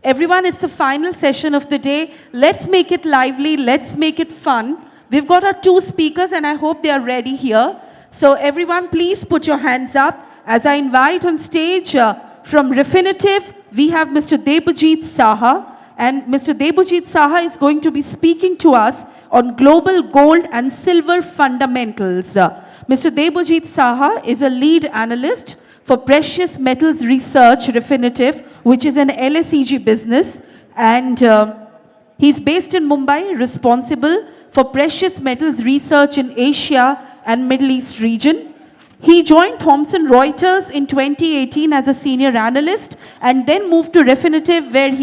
Everyone, it's the final session of the day. Let's make it lively. Let's make it fun. We've got our two speakers and I hope they are ready here. So everyone, please put your hands up as I invite on stage from Refinitiv, we have Mr. Debajit Saha. And Mr. Debajit Saha is going to be speaking to us on global gold and silver fundamentals. Mr. Debajit Saha is a lead analyst for precious metals research Refinitiv, which is an LSEG business. And he's based in Mumbai, responsible for precious metals research in Asia and Middle East region. He joined Thomson Reuters in 2018 as a senior analyst and then moved to Refinitiv when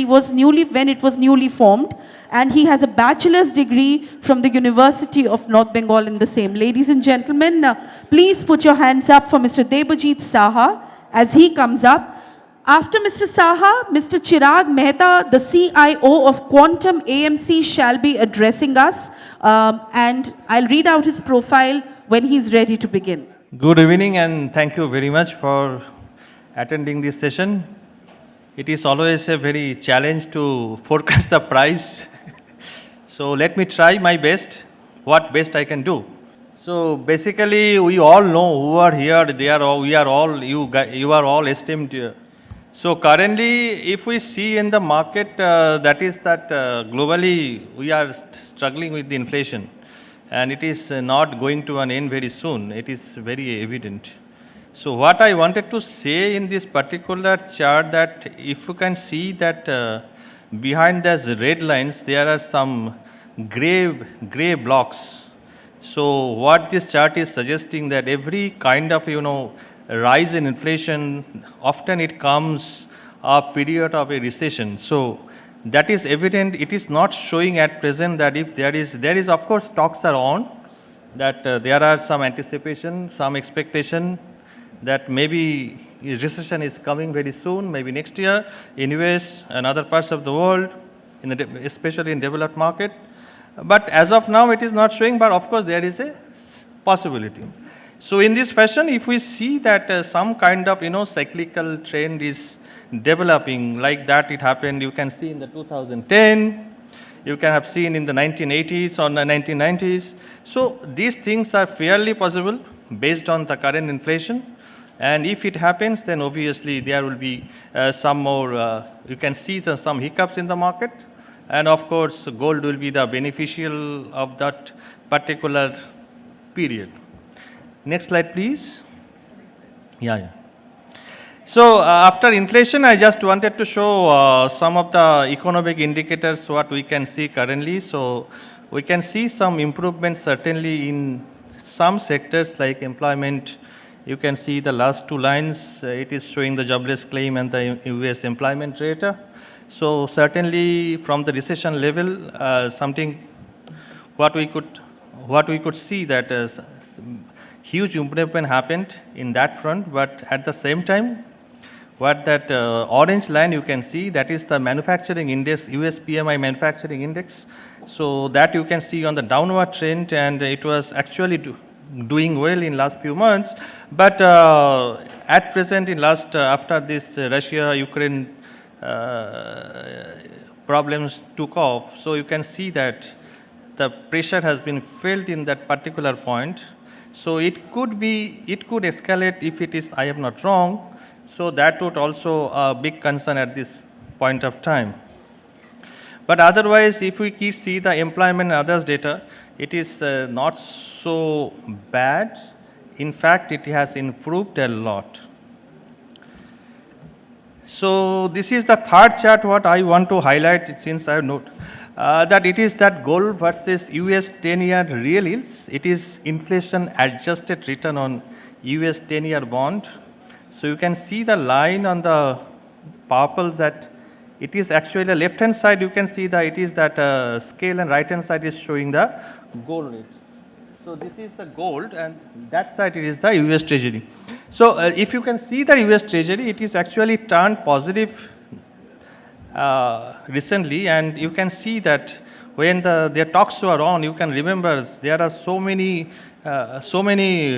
it was newly formed. And he has a bachelor's degree from the University of North Bengal in the same. Ladies and gentlemen, please put your hands up for Mr. Debajit Saha as he comes up. After Mr. Saha, Mr. Chirag Mehta, the CIO of Quantum AMC, shall be addressing us. And I'll read out his profile when he's ready to begin. Good evening and thank you very much for attending this session. It is always a very challenge to forecast the price. So let me try my best, what best I can do. So basically we all know who are here, you are all esteemed. So currently if we see in the market, globally we are struggling with the inflation. And it is not going to an end very soon. It is very evident. So what I wanted to say in this particular chart, that if you can see that behind those red lines, there are some gray blocks. So what this chart is suggesting, that every kind of, rise in inflation, often it comes a period of a recession. So that is evident. It is not showing at present that if there is of course talks are on, that there are some anticipation, some expectation that maybe recession is coming very soon, maybe next year in US and other parts of the world, especially in developed market. But as of now it is not showing, but of course there is a possibility. So in this fashion, if we see that some kind of cyclical trend is developing, like that it happened, you can see in the 2010, you can have seen in the 1980s or the 1990s. So these things are fairly possible based on the current inflation. And if it happens, then obviously there will be some more, you can see some hiccups in the market. And of course, gold will be the beneficial of that particular period. Next slide, please. Yeah. So after inflation, I just wanted to show some of the economic indicators, what we can see currently. So we can see some improvements certainly in some sectors like employment. You can see the last two lines, it is showing the jobless claim and the US employment rate. So certainly from the recession level, what we could see that huge improvement happened in that front, but at the same time, what that orange line you can see, that is the manufacturing index, US PMI manufacturing index. So that you can see on the downward trend, and it was actually doing well in last few months. But at present, after this Russia-Ukraine problems took off, so you can see that the pressure has been felt in that particular point. So it could escalate if it is, I am not wrong. So that would also a big concern at this point of time. But otherwise, if we see the employment and others data, it is not so bad. In fact, it has improved a lot. So this is the third chart what I want to highlight, since I note that it is that gold versus US 10-year real yields. It is inflation adjusted return on US 10-year bond. So you can see the line on the purple, that it is actually the left hand side, you can see that it is that scale, and right hand side is showing the gold rate. So this is the gold, and that side it is the US Treasury. So if you can see the US Treasury, it is actually turned positive recently, and you can see that when their talks were on, you can remember there are so many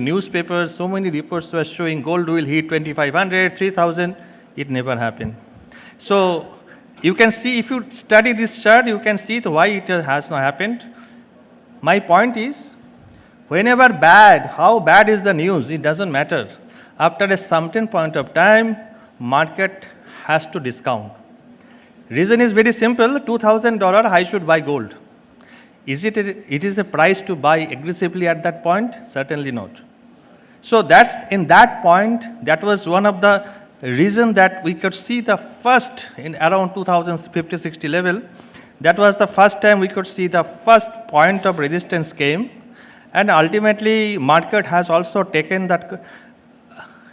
newspapers, so many reports were showing gold will hit 2,500, 3,000. It never happened. So You can see, if you study this chart, you can see why it has not happened. My point is, whenever bad, how bad is the news, it doesn't matter. After a certain point of time, market has to discount. Reason is very simple, $2,000 I should buy gold. It is a price to buy aggressively at that point? Certainly not. So that's in that point, that was one of the reason that we could see the first in around 2050-60 level. That was the first time we could see the first point of resistance came, and ultimately market has also taken that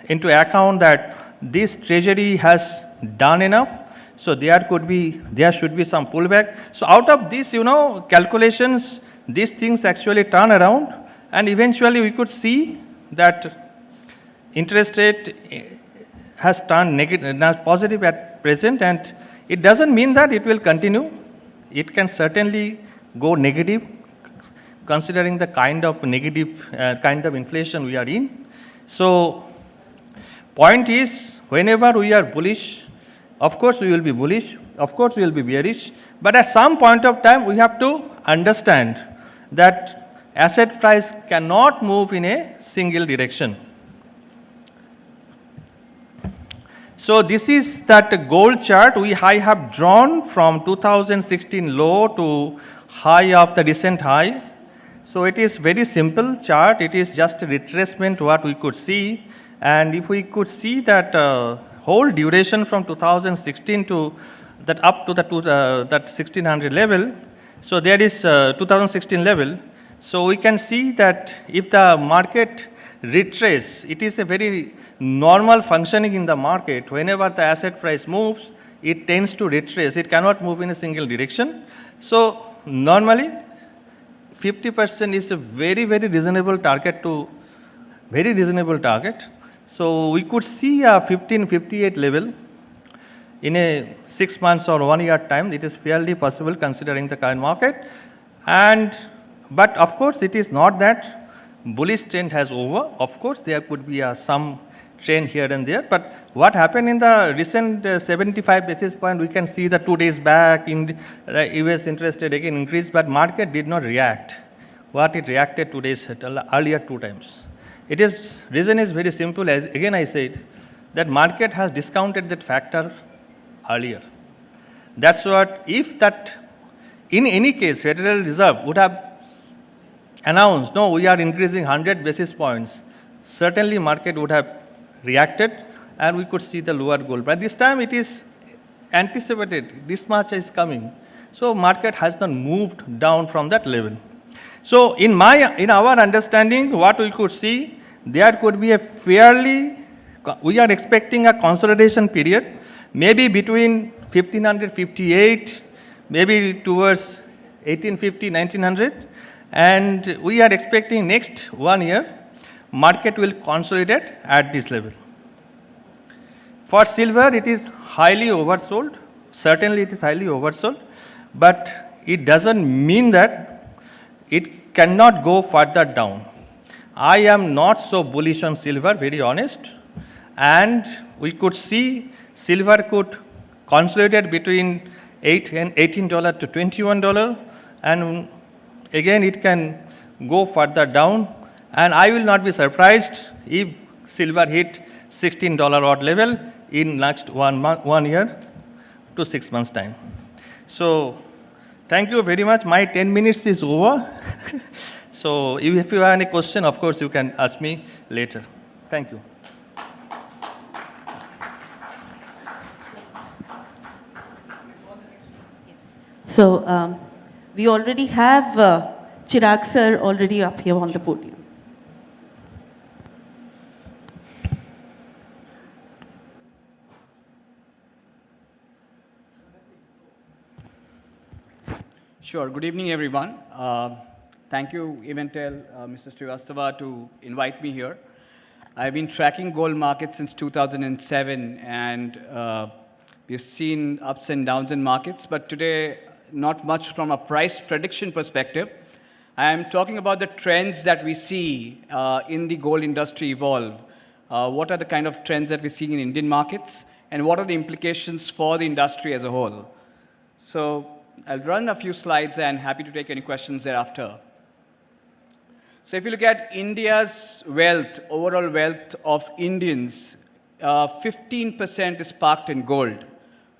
into account that this treasury has done enough. So there should be some pullback. So out of this, calculations, these things actually turn around, and eventually we could see that interest rate has turned positive at present, and it doesn't mean that it will continue. It can certainly go negative, considering the kind of negative kind of inflation we are in. So point is, whenever we are bullish, of course we will be bullish, of course we will be bearish, but at some point of time we have to understand that asset price cannot move in a single direction. So this is that gold chart I have drawn from 2016 low to high of the recent high. So it is very simple chart. It is just a retracement what we could see. And if we could see that whole duration from 2016 to that up to that 1600 level, so there is 2016 level. So we can see that if the market retrace, it is a very normal functioning in the market. Whenever the asset price moves, it tends to retrace. It cannot move in a single direction. So normally 50% is a very, very reasonable target So we could see a 1558 level in a 6 months or 1 year time. It is fairly possible considering the current market. But of course, it is not that bullish trend has over. Of course, there could be some trend here and there. But what happened in the recent 75 basis point, we can see that 2 days back in the US interest rate again increased, but market did not react. What it reacted 2 days earlier 2 times. Reason is very simple. As again I said, that market has discounted that factor earlier. That's what, if that, in any case, Federal Reserve would have announced, no, we are increasing 100 basis points, certainly market would have reacted and we could see the lower gold. But this time it is anticipated, this much is coming. So market has not moved down from that level. So in our understanding, what we could see, there could be we are expecting a consolidation period, maybe between 1558, maybe towards 1850, 1900. And we are expecting next 1 year, market will consolidate at this level. For silver, it is highly oversold. Certainly it is highly oversold, but it doesn't mean that it cannot go further down. I am not so bullish on silver, very honest. And we could see silver could consolidate between $18 to $21. And again, it can go further down. And I will not be surprised if silver hit $16 odd level in next 1 year to 6 months time. So thank you very much. My 10 minutes is over. So if you have any question, of course, you can ask me later. Thank you. So we already have Chirag sir already up here on the podium. Sure. Good evening, everyone. Thank you, Eventel, Mr. Srivastava, to invite me here. I've been tracking gold markets since 2007, and we've seen ups and downs in markets, but today, not much from a price prediction perspective. I'm talking about the trends that we see in the gold industry evolve. What are the kind of trends that we're seeing in Indian markets, and what are the implications for the industry as a whole. So I'll run a few slides and happy to take any questions thereafter. So if you look at India's wealth, overall wealth of Indians, 15% is parked in gold.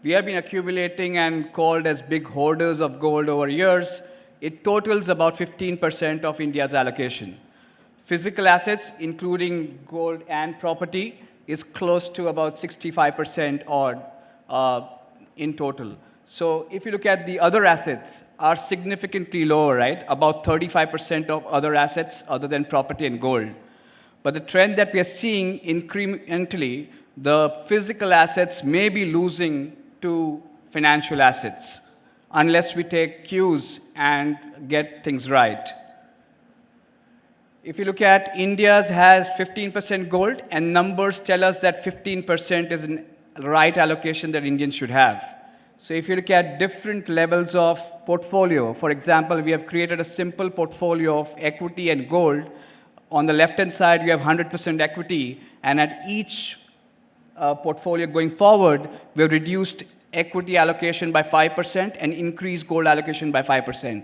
We have been accumulating and called as big hoarders of gold over years. It totals about 15% of India's allocation. Physical assets, including gold and property, is close to about 65% odd in total. So if you look at the other assets, are significantly lower, right? About 35% of other assets other than property and gold. But the trend that we are seeing incrementally, the physical assets may be losing to financial assets unless we take cues and get things right. If you look at India's has 15% gold, and numbers tell us that 15% is the right allocation that Indians should have. So if you look at different levels of portfolio, for example, we have created a simple portfolio of equity and gold. On the left-hand side, you have 100% equity, and at each portfolio going forward, we have reduced equity allocation by 5% and increased gold allocation by 5%.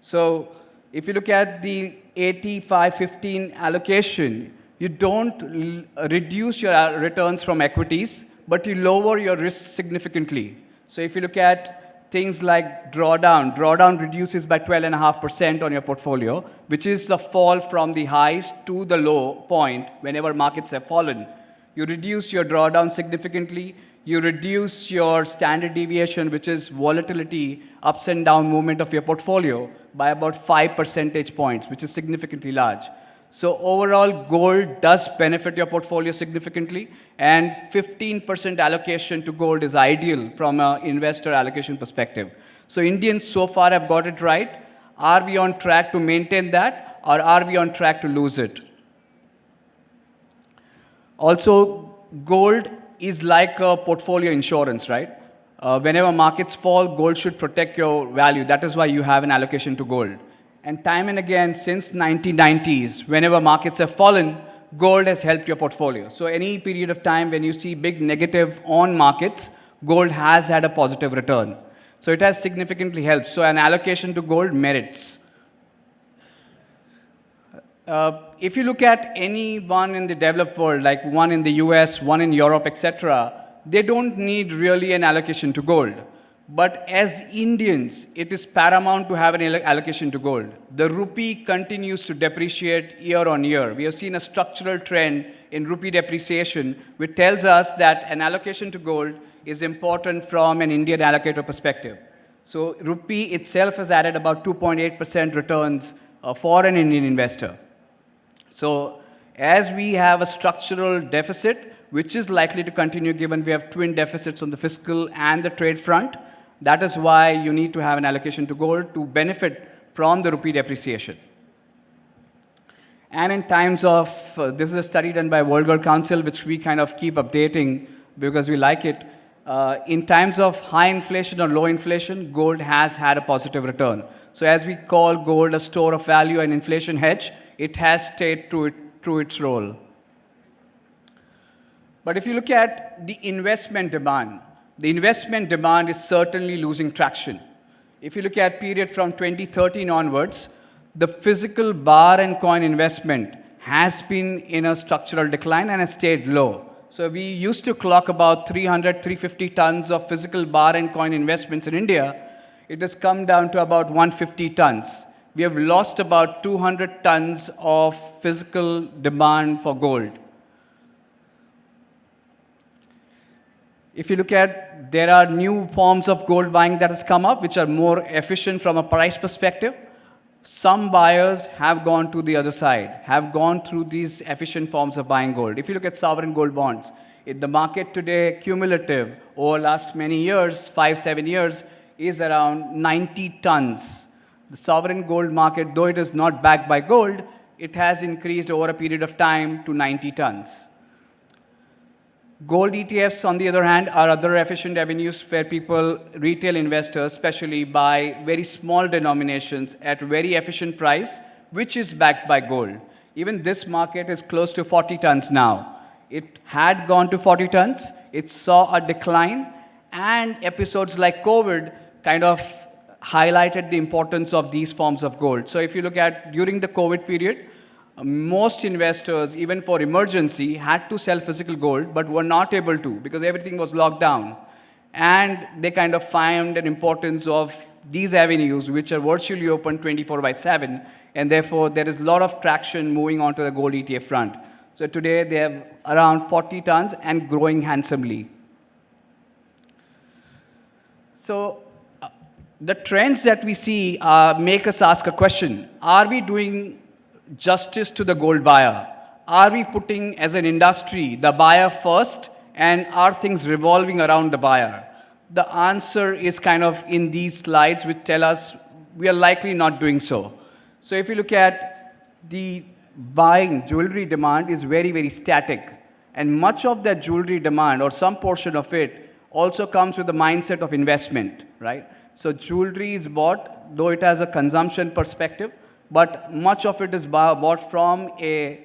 So if you look at the 85-15 allocation, you don't reduce your returns from equities, but you lower your risk significantly. So if you look at things like drawdown reduces by 12.5% on your portfolio, which is the fall from the highs to the low point whenever markets have fallen. You reduce your drawdown significantly. You reduce your standard deviation, which is volatility, ups and down movement of your portfolio, by about 5 percentage points, which is significantly large. So overall, gold does benefit your portfolio significantly, and 15% allocation to gold is ideal from an investor allocation perspective. So Indians so far have got it right. Are we on track to maintain that, or are we on track to lose it? Also, gold is like a portfolio insurance, right? Whenever markets fall, gold should protect your value. That is why you have an allocation to gold. And time and again, since 1990s, whenever markets have fallen, gold has helped your portfolio. So any period of time when you see big negative on markets, gold has had a positive return. So it has significantly helped. So an allocation to gold merits. If you look at any one in the developed world, like one in the US, one in Europe, etc., they don't need really an allocation to gold. But as Indians, it is paramount to have an allocation to gold. The rupee continues to depreciate year on year. We have seen a structural trend in rupee depreciation, which tells us that an allocation to gold is important from an Indian allocator perspective. So rupee itself has added about 2.8% returns for an Indian investor. So as we have a structural deficit, which is likely to continue given we have twin deficits on the fiscal and the trade front, that is why you need to have an allocation to gold to benefit from the rupee depreciation. And in times of, this is a study done by World Gold Council, which we kind of keep updating because we like it. In times of high inflation or low inflation, gold has had a positive return. So as we call gold a store of value and inflation hedge, it has stayed true its role. But if you look at the investment demand is certainly losing traction. If you look at period from 2013 onwards, the physical bar and coin investment has been in a structural decline and has stayed low. So we used to clock about 300, 350 tons of physical bar and coin investments in India. It has come down to about 150 tons. We have lost about 200 tons of physical demand for gold. If you look at, there are new forms of gold buying that has come up, which are more efficient from a price perspective. Some buyers have gone to the other side, have gone through these efficient forms of buying gold. If you look at sovereign gold bonds, in the market today, cumulative, over last many years, 5-7 years, is around 90 tons. The sovereign gold market, though it is not backed by gold, it has increased over a period of time to 90 tons. Gold ETFs, on the other hand, are other efficient avenues where people, retail investors especially, buy very small denominations at very efficient price, which is backed by gold. Even this market is close to 40 tons now. It had gone to 40 tons, it saw a decline, and episodes like COVID kind of highlighted the importance of these forms of gold. So if you look at during the COVID period, most investors, even for emergency, had to sell physical gold, but were not able to because everything was locked down. And they kind of found an importance of these avenues, which are virtually open 24/7, and therefore there is a lot of traction moving onto the gold ETF front. So today they have around 40 tons and growing handsomely. So the trends that we see make us ask a question. Are we doing justice to the gold buyer? Are we putting, as an industry, the buyer first, and are things revolving around the buyer? The answer is kind of in these slides, which tell us we are likely not doing so. So if you look at the buying jewelry demand is very, very static, and much of that jewelry demand, or some portion of it, also comes with the mindset of investment, right? So jewelry is bought, though it has a consumption perspective, but much of it is bought from a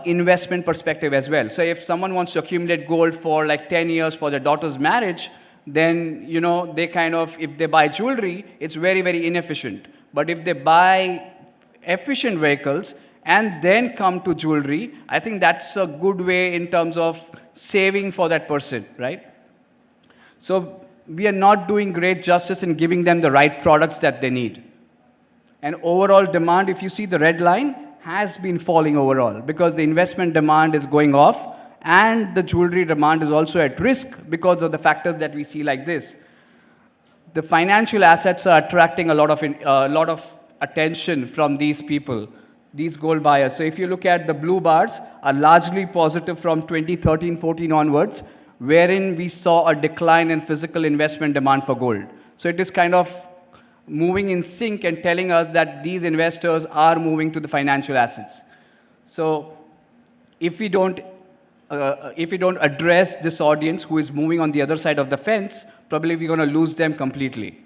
investment perspective as well. So if someone wants to accumulate gold for like 10 years for their daughter's marriage, then, you know, they kind of, if they buy jewelry, it's very, very inefficient. But if they buy efficient vehicles and then come to jewelry, I think that's a good way in terms of saving for that person, right? So we are not doing great justice in giving them the right products that they need. And overall demand, if you see the red line, has been falling overall because the investment demand is going off and the jewelry demand is also at risk because of the factors that we see like this. The financial assets are attracting a lot of attention from these people, these gold buyers. So if you look at the blue bars are largely positive from 2013-14 onwards, wherein we saw a decline in physical investment demand for gold. So it is kind of moving in sync and telling us that these investors are moving to the financial assets. So if we don't address this audience who is moving on the other side of the fence, probably we're going to lose them completely.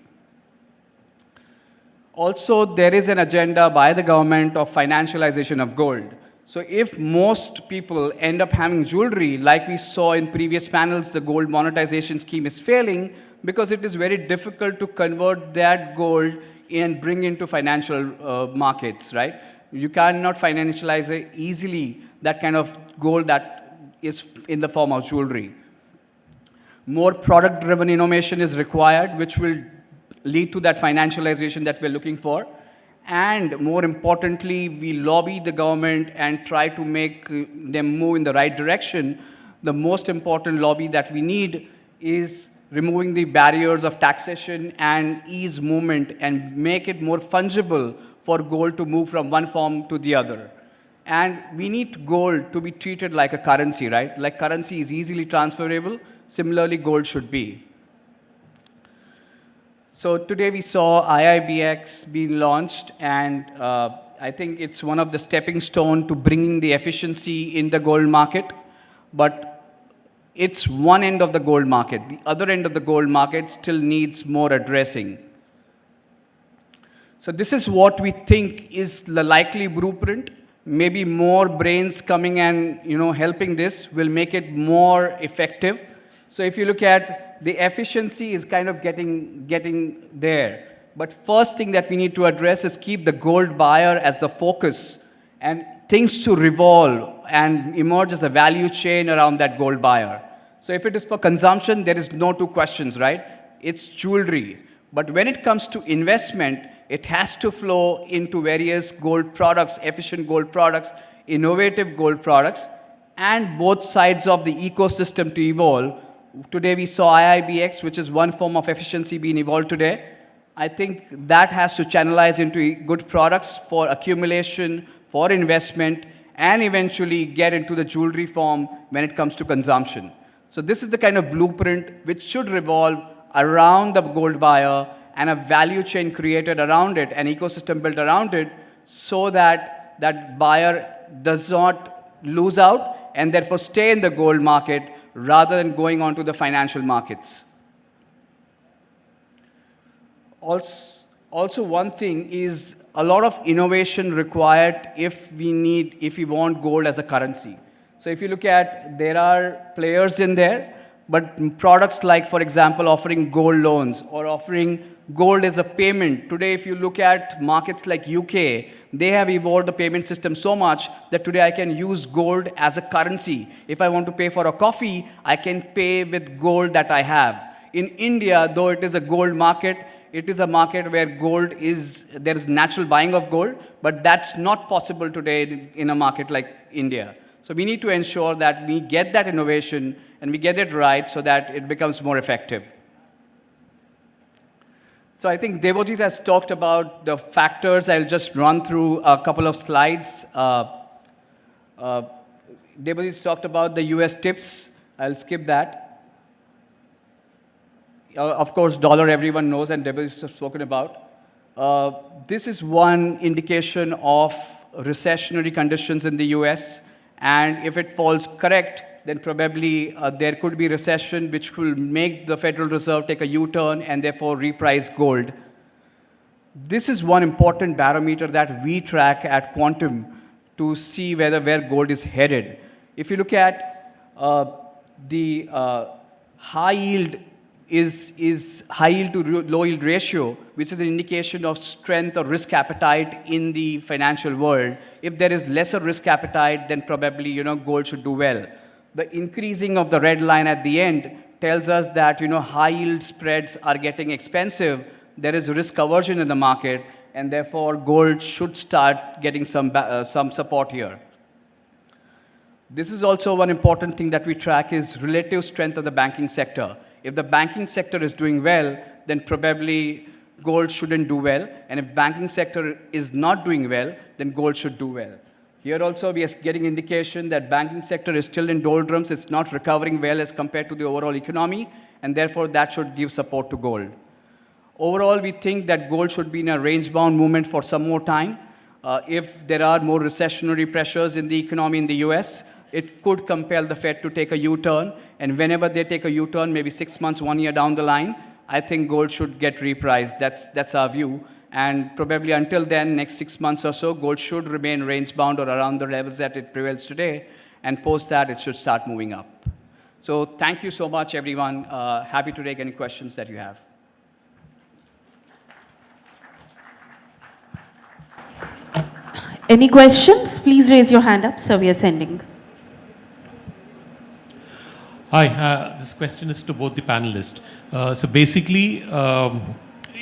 Also, there is an agenda by the government of financialization of gold. So if most people end up having jewelry, like we saw in previous panels, the gold monetization scheme is failing because it is very difficult to convert that gold and bring into financial markets, right? You cannot financialize easily that kind of gold that is in the form of jewelry. More product-driven innovation is required, which will lead to that financialization that we're looking for. And more importantly, we lobby the government and try to make them move in the right direction. The most important lobby that we need is removing the barriers of taxation and ease movement and make it more fungible for gold to move from one form to the other. And we need gold to be treated like a currency, right? Like currency is easily transferable, similarly gold should be. So today we saw IIBX being launched, and I think it's one of the stepping stones to bringing the efficiency in the gold market. But it's one end of the gold market. The other end of the gold market still needs more addressing. So this is what we think is the likely blueprint. Maybe more brains coming and helping this will make it more effective. So if you look at the efficiency is kind of getting there. But first thing that we need to address is keep the gold buyer as the focus and things to revolve and emerge as a value chain around that gold buyer. So if it is for consumption, there is no two questions, right? It's jewelry. But when it comes to investment, it has to flow into various gold products, efficient gold products, innovative gold products, and both sides of the ecosystem to evolve. Today we saw IIBX, which is one form of efficiency being evolved today. I think that has to channelize into good products for accumulation, for investment, and eventually get into the jewelry form when it comes to consumption. So this is the kind of blueprint which should revolve around the gold buyer and a value chain created around it, an ecosystem built around it, so that that buyer does not lose out and therefore stay in the gold market rather than going on to the financial markets. Also one thing is a lot of innovation required if we want gold as a currency. So if you look at, there are players in there, but products like, for example, offering gold loans or offering gold as a payment. Today, if you look at markets like UK, they have evolved the payment system so much that today I can use gold as a currency. If I want to pay for a coffee, I can pay with gold that I have. In India, though it is a gold market, it is a market where there is natural buying of gold, but that's not possible today in a market like India. So we need to ensure that we get that innovation and we get it right so that it becomes more effective. So I think Devojit has talked about the factors. I'll just run through a couple of slides. Devojit's talked about the US tips. I'll skip that. Of course, dollar everyone knows and Devojit has spoken about. This is one indication of recessionary conditions in the US. And if it falls correct, then probably there could be recession which will make the Federal Reserve take a U-turn and therefore reprice gold. This is one important barometer that we track at Quantum to see where gold is headed. If you look at the high yield is high yield to low yield ratio, which is an indication of strength or risk appetite in the financial world. If there is lesser risk appetite, then probably gold should do well. The increasing of the red line at the end tells us that high yield spreads are getting expensive. There is risk aversion in the market, and therefore gold should start getting some support here. This is also one important thing that we track is relative strength of the banking sector. If the banking sector is doing well, then probably gold shouldn't do well. And if banking sector is not doing well, then gold should do well. Here also we are getting indication that banking sector is still in doldrums. It's not recovering well as compared to the overall economy, and therefore that should give support to gold. Overall, we think that gold should be in a range-bound movement for some more time. If there are more recessionary pressures in the economy in the US, it could compel the Fed to take a U-turn, and whenever they take a U-turn, maybe 6 months, 1 year down the line, I think gold should get repriced. That's our view. And probably until then, next 6 months or so, gold should remain range-bound or around the levels that it prevails today, and post that, it should start moving up. So thank you so much, everyone. Happy to take any questions that you have. Any questions? Please raise your hand up, so we are sending. Hi, this question is to both the panelists. So basically,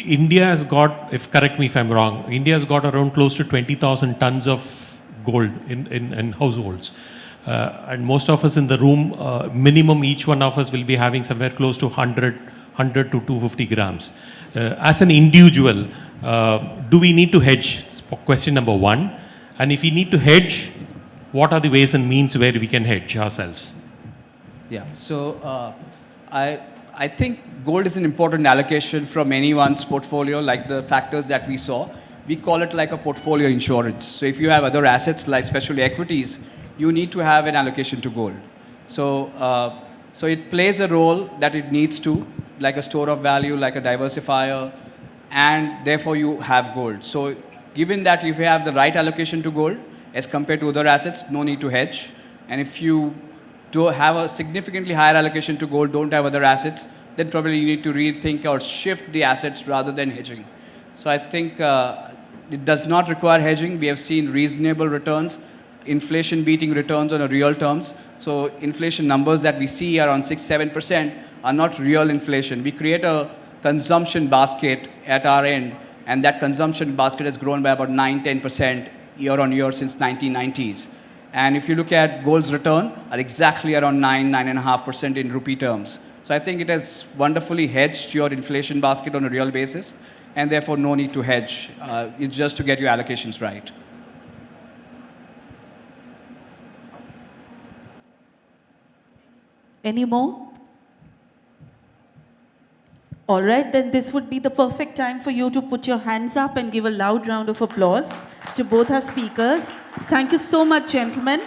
India has got, correct me if I'm wrong, India has got around close to 20,000 tons of gold in households. And most of us in the room, minimum each one of us will be having somewhere close to 100 to 250 grams. As an individual, do we need to hedge? Question number one. And if we need to hedge, what are the ways and means where we can hedge ourselves? Yeah, so I think gold is an important allocation from anyone's portfolio, like the factors that we saw. We call it like a portfolio insurance. So if you have other assets, like especially equities, you need to have an allocation to gold. So, so it plays a role that it needs to, like a store of value, like a diversifier, and therefore you have gold. So given that if you have the right allocation to gold as compared to other assets, no need to hedge. And if you do have a significantly higher allocation to gold, don't have other assets, then probably you need to rethink or shift the assets rather than hedging. So I think it does not require hedging. We have seen reasonable returns, inflation beating returns on a real terms. So inflation numbers that we see around 6-7% are not real inflation. We create a consumption basket at our end, and that consumption basket has grown by about 9-10% year on year since 1990s. And if you look at gold's return, are exactly around 9-9.5% in rupee terms. So I think it has wonderfully hedged your inflation basket on a real basis, and therefore no need to hedge. It's just to get your allocations right. Any more? All right, then this would be the perfect time for you to put your hands up and give a loud round of applause to both our speakers. Thank you so much, gentlemen.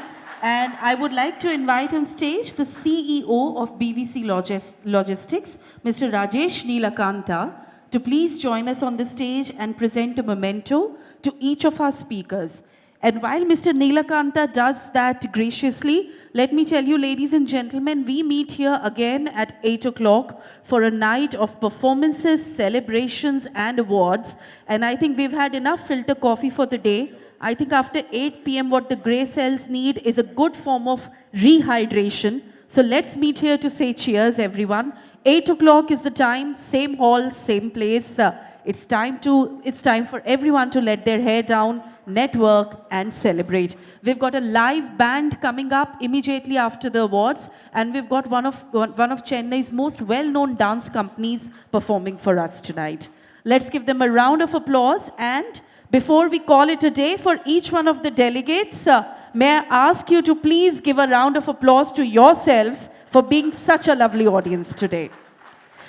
And I would like to invite on stage the CEO of BVC Logistics, Mr. Rajesh Neelakanta, to please join us on the stage and present a memento to each of our speakers. And while Mr. Neelakanta does that graciously, let me tell you, ladies and gentlemen, we meet here again at 8 o'clock for a night of performances, celebrations, and awards. And I think we've had enough filter coffee for the day. I think after 8 p.m., what the grey cells need is a good form of rehydration. So let's meet here to say cheers, everyone. 8 o'clock is the time, same hall, same place. It's time for everyone to let their hair down, network, and celebrate. We've got a live band coming up immediately after the awards, and we've got one of Chennai's most well-known dance companies performing for us tonight. Let's give them a round of applause. And before we call it a day, for each one of the delegates, may I ask you to please give a round of applause to yourselves for being such a lovely audience today.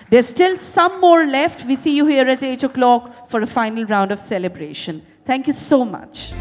There's still some more left. We see you here at 8 o'clock for a final round of celebration. Thank you so much.